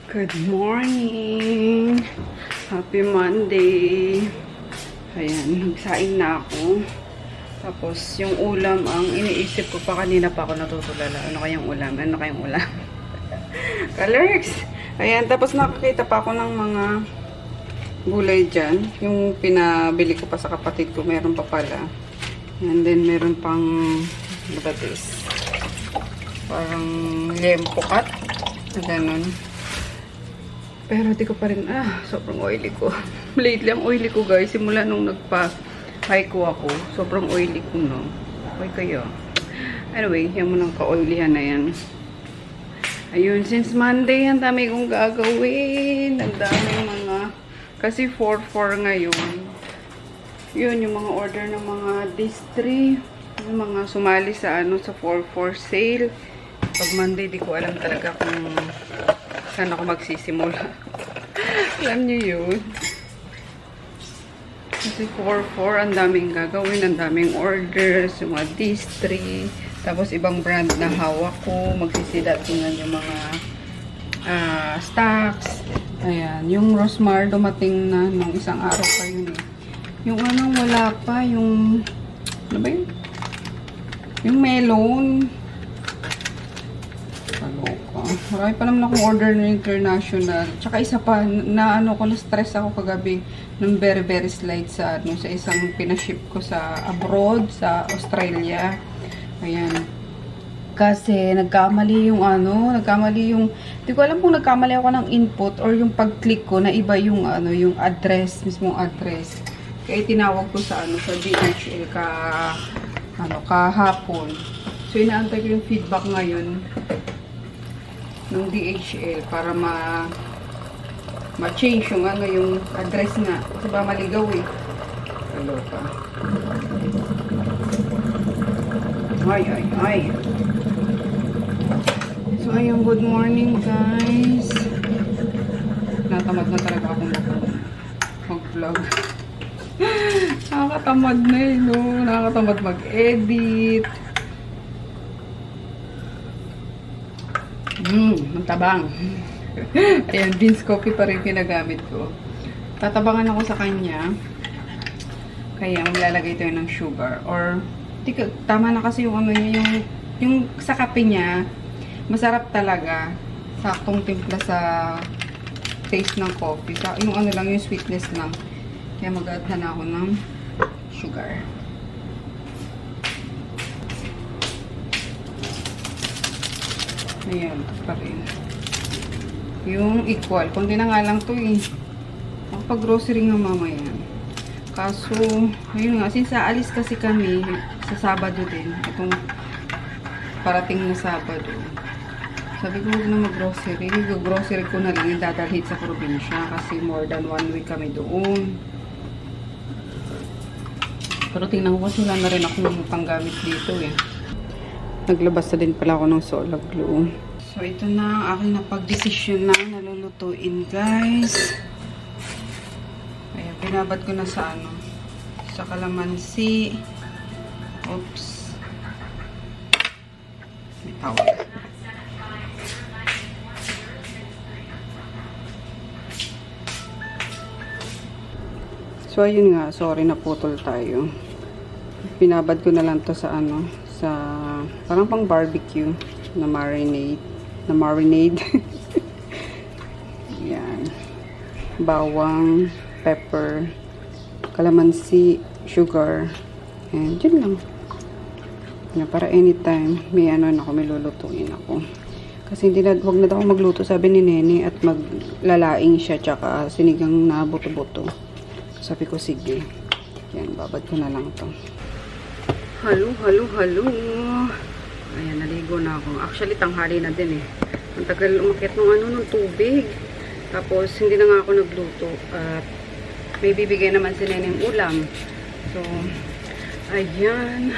Good morning! Happy Monday! Ayan, nagsaing na ako. Tapos, yung ulam, ang iniisip ko pa kanina pa ako natutulala. Ano kayang ulam? Ano kayang ulam? Colors! Ayan, tapos nakakita pa ako ng mga gulay dyan. Yung pinabili ko pa sa kapatid ko, meron pa pala. And then, meron pang, ano ba this? Parang lempo cut. Ganun. Pero di ko pa rin, sobrang oily ko. Lately, ang oily ko guys, simula nung nagpa-hike ako, sobrang oily ko, no? Okay kayo. Anyway, yan mo nang ka-oilyhan na yan. Ayun, since Monday, ang dami kong gagawin. Ang dami mga, kasi 4-4 ngayon. Yun, yung mga order ng mga distri, yung mga sumali sa, sa 4-4 sale. Pag Monday, di ko alam talaga kung saan ako magsisimula. Alam niyo yun. Kasi 4-4, ang daming gagawin, ang daming orders, yung mga distri, tapos ibang brand na hawak ko, magsisidatingan yung mga stocks. Ayan, yung Rosmar dumating na nung isang araw pa yun eh. Yung wala pa, yung, ano ba yun? Yung melon. Marami pa naman akong order na international. Tsaka isa pa, na-stress ako kagabi ng very slide sa, sa isang pinaship ko sa abroad, sa Australia. Ayan. Kasi, nagkamali yung hindi ko alam kung nagkamali ako ng input or yung pag-click ko na iba yung, yung address, mismong address. Kaya tinawag ko sa, sa DHL kahapon. So, inaantay ko yung feedback ngayon ng DHL para ma-change yung yung address nga. Kasi ba maligaw eh. Kaloka. Ay. So, ayun, good morning guys. Natamad na talaga akong mag-vlog. Nakakatamad na eh, no? Nakakatamad mag-edit. Ang tabang. Ayan, beans coffee pa rin ginagamit ko. Tatabangan ako sa kanya. Kaya maglalagay tayo ng sugar. Or, tama na kasi yung yung sa kape niya, masarap talaga. Saktong timpla sa taste ng coffee. Yung lang, yung sweetness lang. Kaya mag-add na ako ng sugar. Ayan, pa rin. Yung equal. Kundi na nga lang to eh. Pag-grocery nga mamaya. Kaso, ayun nga. Since aalis kasi kami sa Sabado din. Itong parating na Sabado. Sabi ko, huwag na mag-grocery. Grocery ko na lang idadalhin sa probinsya. Kasi more than 1 week kami doon. Pero tingnan ko kasi wala na rin akong panggamit dito eh. Naglabas na din pala ako ng Solar Glue. So, ito na ang aking napag-desisyon na nalulutuin, guys. Ayan, binabad ko na sa sa kalamansi. Oops. May tawag. So, ayun nga. Sorry, naputol tayo. Binabad ko na lang to sa sa parang pang barbecue na marinade. Yan. Bawang, pepper, kalamansi, sugar, and yun lang. Yan, para anytime may may lulutuin ako. Kasi wag na daw magluto, sabi ni Nene, at maglalaing siya tsaka sinigang na buto-buto. Sabi ko, sige. Yan, babad ko na lang to. Halo. Ayan, naligo na ako. Actually, tanghali na din eh. Ang tagal umakyat ng tubig. Tapos, hindi na nga ako nagluto. At may bibigay naman si Neneng ulam. So, ayan.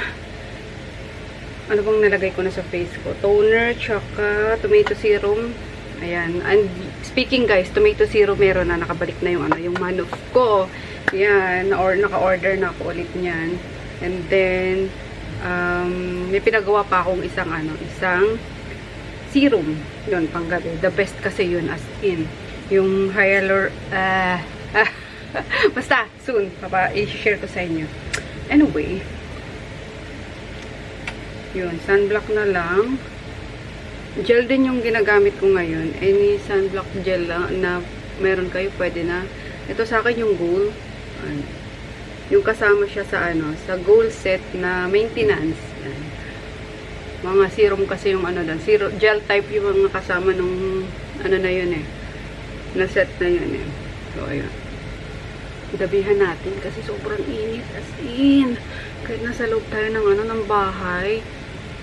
Ano bang nalagay ko na sa face ko? Toner, tsaka tomato serum. Ayan. And speaking guys, tomato serum meron na. Nakabalik na yung manok ko. Ayan. Or naka-order na ako ulit niyan. And then, may pinagawa pa akong isang serum. Yun, panggabi. The best kasi yun, as in. Yung basta, soon, i-share ko sa inyo. Anyway, yun, sunblock na lang. Gel din yung ginagamit ko ngayon. Any sunblock gel na meron kayo, pwede na. Ito sa akin yung Goal. Yung kasama siya sa sa Goal set na maintenance. Yan. Mga serum kasi yung doon. Gel type yung mga kasama nung na yun eh. Na set na yun eh. So, ayun. Dabihan natin kasi sobrang init. As in, kahit nasa loob tayo ng ng bahay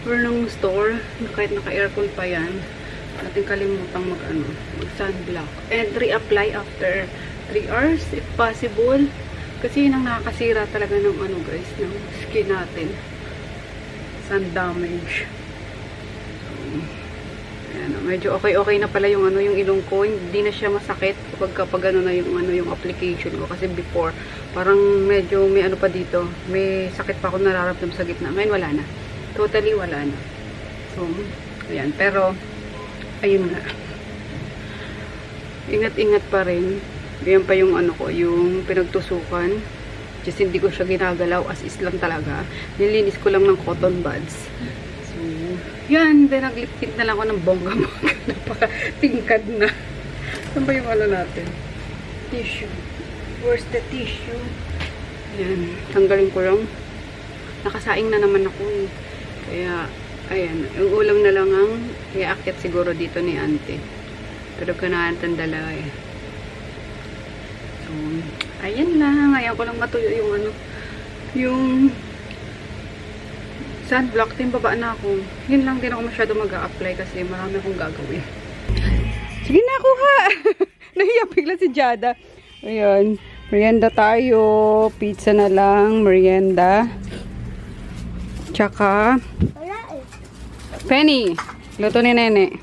or ng store, kahit naka-aircon pa yan, natin kalimutang mag sunblock. And re-apply after 3 hours if possible. Kasi yun ang nakakasira talaga ng guys, ng skin natin. Sun damage. Ayan, medyo okay na pala yung yung ilong ko, hindi na siya masakit kapag na yung application ko, kasi before parang medyo may pa dito, may sakit pa ako nararamdam sa gitna. Ngayon wala na, totally wala na. So ayan, pero ayun nga, ingat pa rin. Yan pa yung ko, yung pinagtusukan, just hindi ko siya ginagalaw, as is lang talaga. Nilinis ko lang ng cotton buds. So yan, then naglip tint na lang ako ng bongga-bongga. Napaka-tingkad na. Saan ba yung natin? Tissue. Where's the tissue? Yan, tanggalin ko lang. Nakasaing na naman ako eh. Kaya, ayan, yung ulam na lang ang iaakit siguro dito ni auntie. Pero kanaan tandala eh. So, ayan lang. Ayan ko lang matuyo yung yung sunblock. Baba na ako. Yun lang, din ako masyado mag-a-apply kasi marami akong gagawin. Sige na, kuha! Nahiya bigla si Jada. Ayan. Merienda tayo. Pizza na lang. Merienda. Tsaka Penny. Luto ni Nene.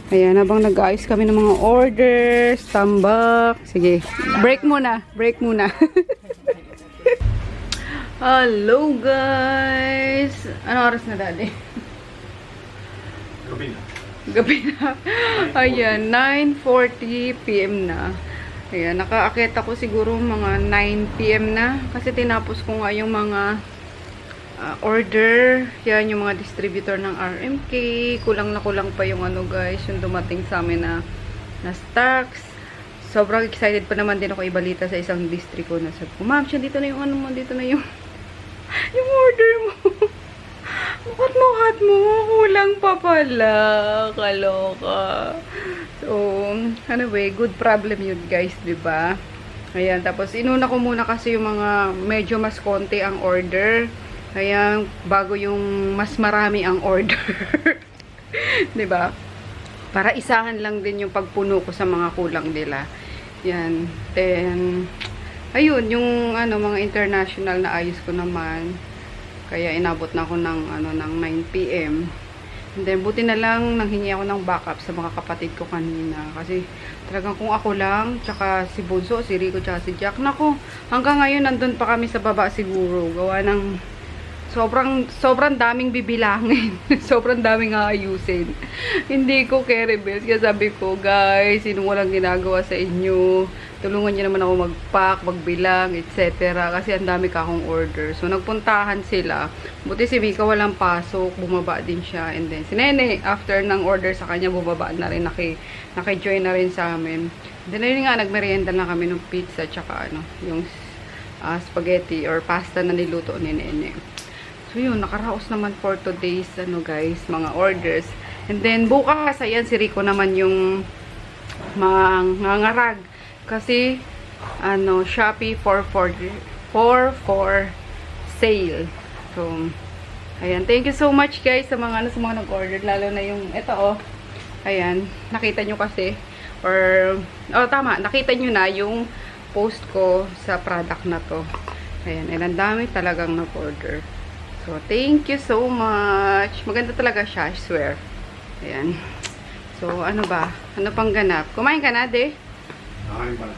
Ayan, habang nag-aayos kami ng mga orders. Tambak. Sige. Break muna. Break muna. Hello guys! Anong oras na dali? Gabi na. Ayan, 9:40 PM na. Ayan, nakaakit ako siguro mga 9 PM na. Kasi tinapos ko nga yung mga order. Yan, yung mga distributor ng RMK. Kulang na kulang pa yung guys, yung dumating sa amin na stocks. Sobrang excited pa naman din ako ibalita sa isang district ko na sabi ko, ma'am, siya dito na yung mo, dito na yung yung order mo. Bukat mo, kulang pa pala. Kaloka. So, anyway, good problem yun guys, diba? Ayan, tapos inuna ko muna kasi yung mga medyo mas konti ang order. Kaya, bago yung mas marami ang order. Diba? Para isahan lang din yung pagpuno ko sa mga kulang nila. Yan. Then, ayun, yung mga international na ayos ko naman. Kaya inabot na ako ng ng 9 PM. And then buti na lang nanghingi ako ng backup sa mga kapatid ko kanina kasi talagang kung ako lang, tsaka si Bunso, si Rico, tsaka si Jack, nako, hanggang ngayon nandun pa kami sa baba siguro. Gawa ng sobrang daming bibilangin. Sobrang daming aayusin. Hindi ko carry-bills. Kaya sabi ko, guys, sino walang ginagawa sa inyo? Tulungan niyo naman ako mag-pack, magbilang, etc. Kasi ang dami ka akong order. So, nagpuntahan sila. Buti si Mika walang pasok. Bumaba din siya. And then, si Nene, after ng order sa kanya, bumaba na rin. Naki-join na rin sa amin. Then, ayun nga, nagmerienda na kami ng pizza, tsaka yung spaghetti or pasta na niluto ni Nene. So yun, nakaraos naman for today's guys, mga orders. And then bukas, ayan, si Rico naman yung mangangarag. Kasi Shopee 4/4 sale. So ayan, thank you so much guys sa mga nag-order, lalo na yung ito Ayan, nakita nyo kasi tama, nakita nyo na yung post ko sa product na to. Ayan, and ang dami talagang nag-order. So, thank you so much. Maganda talaga siya, I swear. Ayan. So, ano ba? Ano pang ganap? Kumain ka na, de? Kumain pala.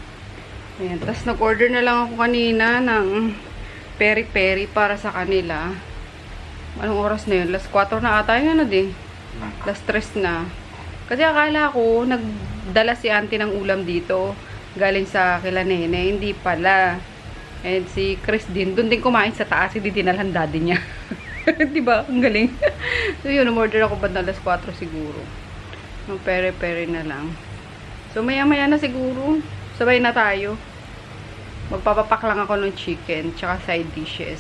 Ayan. Tapos, nag-order na lang ako kanina ng peri-peri para sa kanila. Anong oras na yun? Last 4 na ata yun, de? Last 3 na. Kasi akala ko, nagdala si auntie ng ulam dito. Galing sa kila Nene. Hindi pala. And si Chris din. Doon din kumain sa taas. Hindi dinalhan daddy niya. Diba? Ang galing. So yun, umorder ako ba alas 4 siguro. Ng pere-pere na lang. So maya-maya na siguro. Sabay na tayo. Magpapapak lang ako ng chicken. Tsaka side dishes.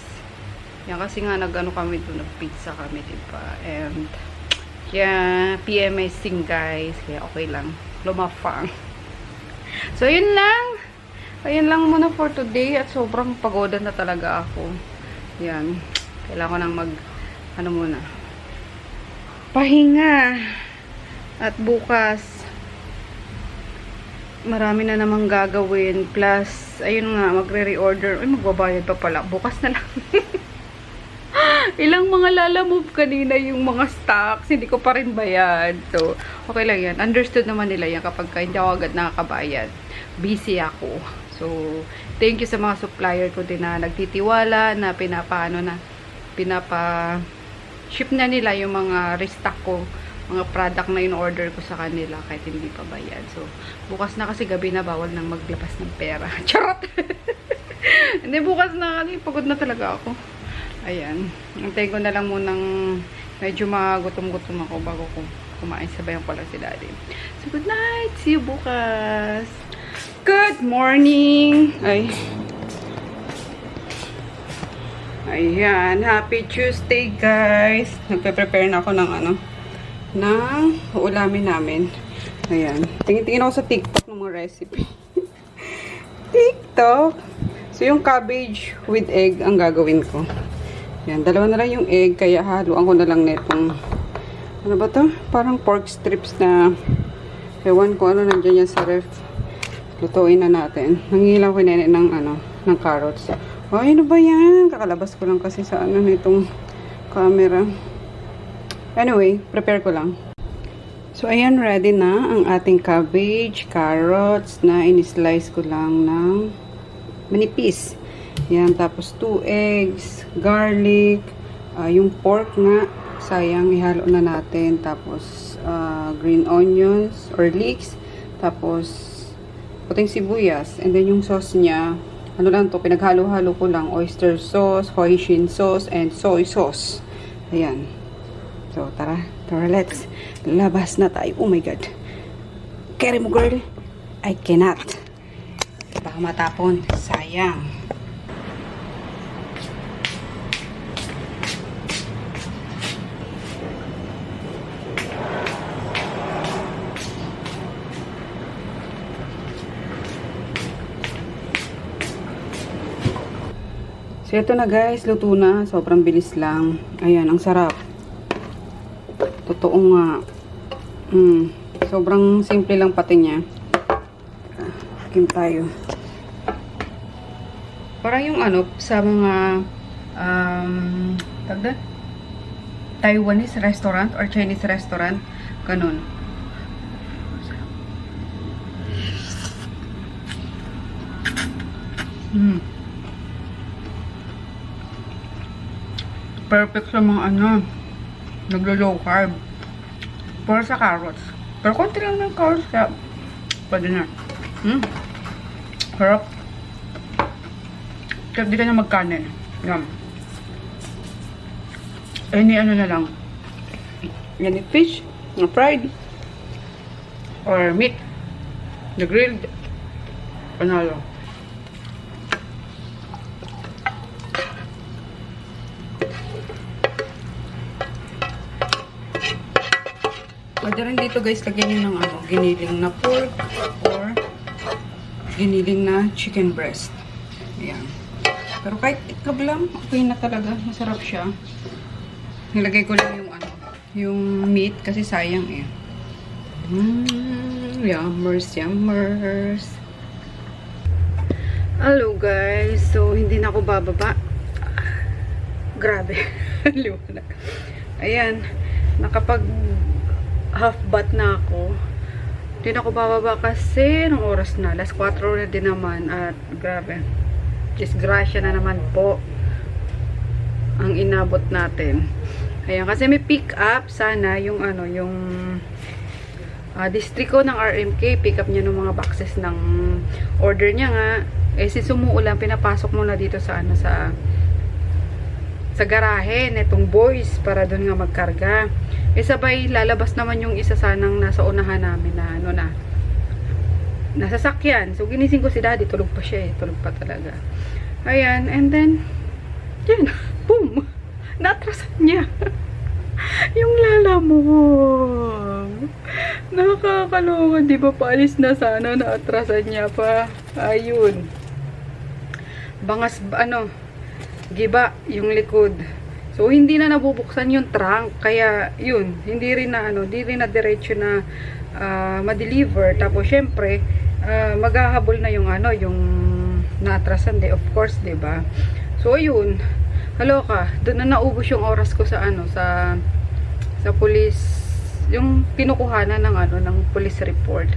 Yan kasi nga nag-ano kami doon. Nag-pizza kami, diba? And yeah, PMSing guys. Kaya okay lang. Lumafang. So yun lang. Ayun lang muna for today. At sobrang pagoda na talaga ako. Yan. Kailangan ko nang ano muna, pahinga. At bukas, marami na namang gagawin. Plus, ayun nga, magre-reorder. Ay, magbabayad pa pala. Bukas na lang. Ilang mga lalamove kanina yung mga stocks. Hindi ko pa rin bayad. So, okay lang yan. Understood naman nila yan kapag hindi ako agad nakakabayad. Busy ako. So, thank you sa mga supplier ko din na nagtitiwala, na pinapa-ship na nila yung mga restock ko, mga product na in-order ko sa kanila kahit hindi pa bayad. So, bukas na kasi gabi na, bawal nang maglabas ng pera. Charot! Hindi, bukas na kasi pagod na talaga ako. Ayan. Antayin ko na lang munang medyo magutom-gutom ako bago ko kumain. Sabayan ko lang si daddy. So, good night! See you bukas! Good morning! Ayan, happy Tuesday guys. Nagpe-prepare na ako ng uulamin namin. Ayan. Tingin-tingin ako sa TikTok ng mga recipe. TikTok. So yung cabbage with egg ang gagawin ko. Ayan, dalawa na lang yung egg, kaya haluan ko na lang netong, ano ba to? Parang pork strips na, ewan ko ano nandiyan yan sa ref. Lutuin na natin. Nangilaw ko nene ng carrots. Ay, ano ba yan? Kakalabas ko lang kasi sa nitong camera. Anyway, prepare ko lang. So, ayan, ready na ang ating cabbage, carrots na in-slice ko lang ng manipis. Yan, tapos 2 eggs, garlic, yung pork nga, sayang, ihalo na natin. Tapos, green onions or leeks. Tapos, puting sibuyas. And then, yung sauce niya, ano lang to, pinaghalo-halo ko lang. Oyster sauce, hoisin sauce, and soy sauce. Ayan. So, tara, let's labas na tayo. Oh my God. Carry mo, girl. I cannot. Baka matapon. Sayang. So, ito na guys. Luto na. Sobrang bilis lang. Ayan, ang sarap. Totoo nga. Sobrang simple lang pati niya. Kim tayo. Parang yung sa mga tagda? Taiwanese restaurant or Chinese restaurant. Ganun. Perfect sa mga naglo-low carb. Para sa carrots. Pero konti lang ng carrots kaya pwede na. Harap. Kaya di ka na magkanin. Yan. Any na lang. Yan yung fish. Na fried. Or meat. Na grilled. Panalo. Pwede rin dito guys, lagyan nyo ng giniling na pork or giniling na chicken breast. Ayan. Pero kahit itlog lang, okay na talaga. Masarap siya. Nilagay ko lang yung meat kasi sayang eh. Yummers, yummers. Hello guys. So, hindi na ako bababa. Grabe. Liwanag. Ayan. Nakapag half bath na ako. Hindi na ako bababa kasi ng oras na. Alas 4 na din naman. At grabe. Disgrasya na naman po ang inabot natin. Ayan. Kasi may pick up sana yung yung district ko ng RMK, pick up niya ng mga boxes ng order niya nga. Eh, since umuulan, pinapasok muna dito sa ano, sa garahe netong boys para doon nga magkarga. Eh, sabay lalabas naman yung isa sanang nasa unahan namin na ano na nasasakyan. So, ginising ko si daddy. Tulog pa siya eh. Tulog pa talaga. Ayan. And then, yan. Boom! Natrasan niya. Yung lala mo. Nakakaloka. Di ba paalis na sana? Naatrasan niya pa. Ayun. Bangas, ano, giba yung likod. So, hindi na nabubuksan yung trunk. Kaya, yun. Hindi rin na, ano, hindi rin na diretso na ma-deliver. Tapos, syempre, maghahabol na yung, ano, yung naatrasan. Of course, diba? So, yun. Haloka. Doon na naubos yung oras ko sa, ano, sa police, yung kinukuhanan ng, ano, ng police report.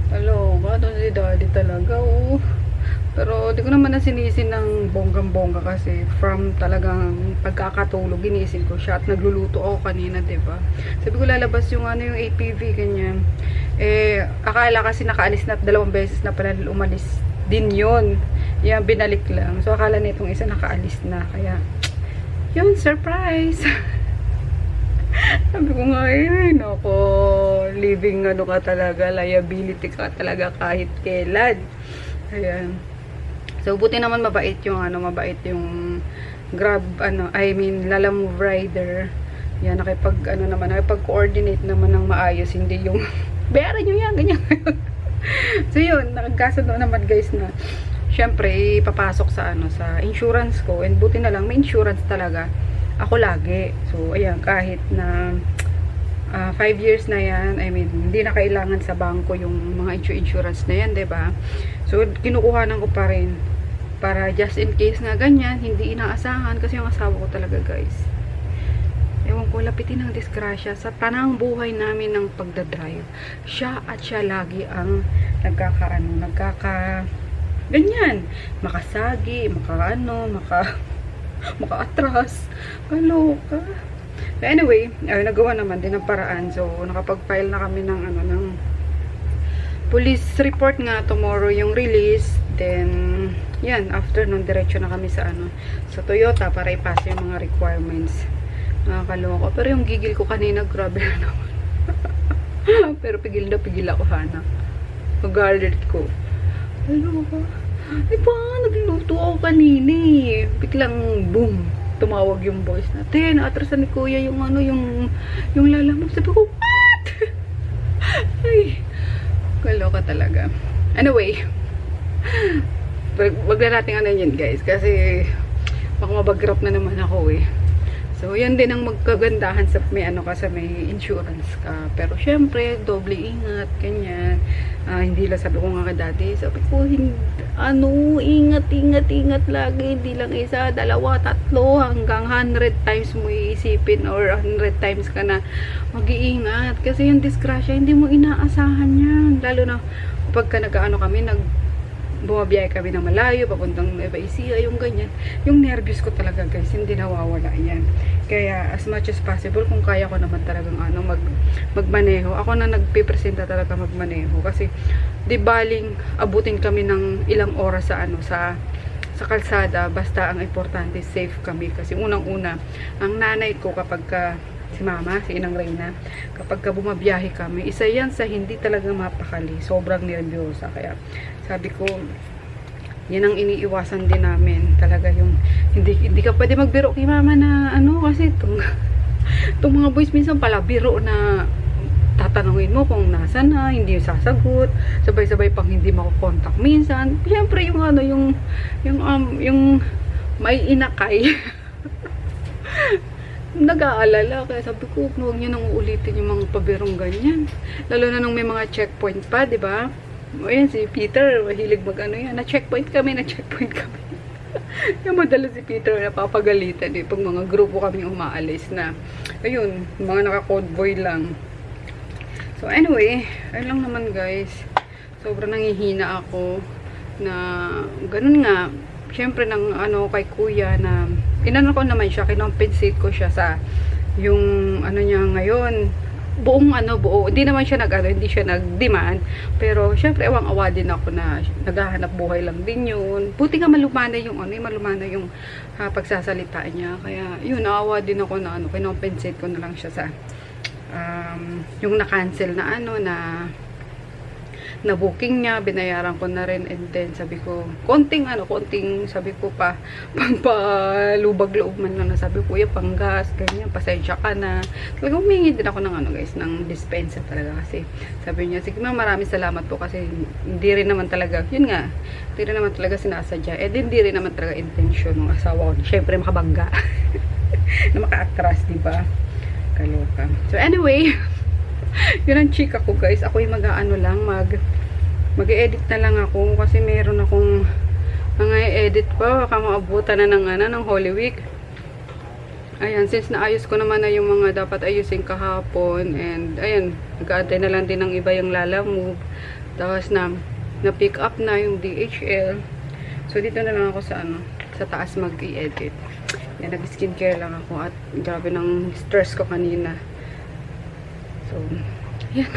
Haloka. Doon si daddy talaga, oh. Pero, di ko naman na sinisin ng bonggang-bongga kasi from talagang pagkakatulog, ginising ko siya at nagluluto ako kanina, diba? Sabi ko lalabas yung ano, yung APV, ganyan. Eh, akala kasi nakaalis na at 2 beses na pala umalis din yun. Yan, binalik lang. So, akala na itong isa nakaalis na. Kaya, yun, surprise! Sabi ko nga, nako, living ano ka talaga, liability ka talaga kahit kailan. Ayan. So, buti naman mabait yung, ano, mabait yung Grab, ano, I mean, Lalamove rider. Yan, ano naman, nakipag-coordinate naman ng maayos, hindi yung, bayaran nyo yan, ganyan. So, yun, nakagkasundo naman guys na, syempre, papasok sa, ano, sa insurance ko, and buti na lang, may insurance talaga, ako lagi. So, ayan, kahit na, 5 years na yan, I mean, hindi na kailangan sa bangko yung mga insurance na yan, diba? So, kinukuhanan ko pa rin para just in case na ganyan, hindi inaasahan kasi yung asawa ko talaga, guys. Ewan ko, lapitin ng disgrasya sa tanang buhay namin ng pagdadrive. Siya lagi ang ganyan. Makasagi, makaatras. Kaloka. Anyway, nagawa naman din ang paraan. So, nakapag-file na kami ng, ano, ng police report nga tomorrow yung release. Then, yan, after nun, diretso na kami sa, ano, sa Toyota para ipasa yung mga requirements. Nakakaloko. Pero yung gigil ko kanina, grabe na naman. Pero pigil na pigil ako, Hana. Mag-guarded ko. Kaloko. Ay pa, nagluto ako kanina eh. Biglang, boom, tumawag yung voice na, naatrasan ni kuya yung, ano, yung lalamove. Sabi ko, what? Ay, kaloka talaga. Anyway, wag na natin ano yun, guys, kasi baka mabagrap na naman ako eh. So, yan din ang magkagandahan sa may ano ka, sa may insurance ka. Pero syempre, doble ingat, ganyan. Hindi lang, sabi ko nga kay daddy, sabi ko, ingat lagi, hindi lang isa, 2, 3, hanggang 100 times mo iisipin or 100 times ka na mag-iingat. Kasi yung disgrasya, hindi mo inaasahan yan. Lalo na kapag nag-ano kami, bumabiyahe kami ng malayo, papuntang Nueva Ecija, yung ganyan. Yung nervous ko talaga, guys, hindi nawawala yan. Kaya, as much as possible, kung kaya ko naman talagang ano, magmaneho. Ako na nagpipresenta talaga magmaneho. Kasi, di baling abutin kami ng ilang oras sa, ano, sa kalsada. Basta, ang importante, safe kami. Kasi, unang-una, ang nanay ko kapag si mama, si Inang Reyna, kapag bumabiyahe kami, isa yan sa hindi talaga mapakali. Sobrang nervyosa. Kaya, sabi ko, yan ang iniiwasan din namin. Talaga yung, hindi ka pwede magbiro kay mama na, ano, kasi itong mga boys minsan pala, biro na tatanungin mo kung nasa na, hindi yung sasagot, sabay-sabay pang hindi makukontak minsan. Siyempre, yung ano, yung may inakay. Nag-aalala, kaya sabi ko, huwag nyo nang uulitin yung mga pabirong ganyan. Lalo na nung may mga checkpoint pa, di ba? O yan, si Peter, mahilig mag-ano yan. Na-checkpoint kami. Yung madalas si Peter, napapagalitan eh. Pag mga grupo kami umaalis na. Ayun, mga naka-convoy lang. So, anyway, ayun lang naman, guys. Sobrang nangihina ako na ganun nga. Siyempre, ng ano, kay kuya na inano ko naman siya, kinompensate ko siya sa yung ano niya ngayon, buong buo, hindi naman siya hindi siya nag-demand, pero syempre awang-awa din ako na naghahanap buhay lang din yun. Buti nga malumana yung malumana yung pagsasalita niya, kaya yun, naawa din ako na kinompensate ko na lang siya sa yung na-cancel na na booking niya, binayaran ko na rin, and then sabi ko, konting sabi ko pampalubag loob man lang, na sabi ko, panggas, ganyan, pasensya ka na. Talagang humingi din ako ng guys, ng dispensa talaga, kasi sabi niya, sige ma'am, maraming salamat po, kasi hindi rin naman talaga, yun nga, hindi rin naman talaga sinasadya, hindi rin naman talaga intention ng asawa ko, syempre makabangga, na maka-atras, diba? Kaloka. So anyway, yun ang chika ko guys. Ako yung mag-edit na lang ako kasi meron akong mga edit pa, baka maabutan na ng Holy Week. Ayan, since naayos ko naman na yung mga dapat ayusin kahapon, and ayan, nag-aantay na lang din ng iba yung Lala Move, tapos na-pick up na yung DHL. So dito na lang ako sa taas mag-i-edit. Yan, nag-skincare lang ako, at grabe ng stress ko kanina. So, yan.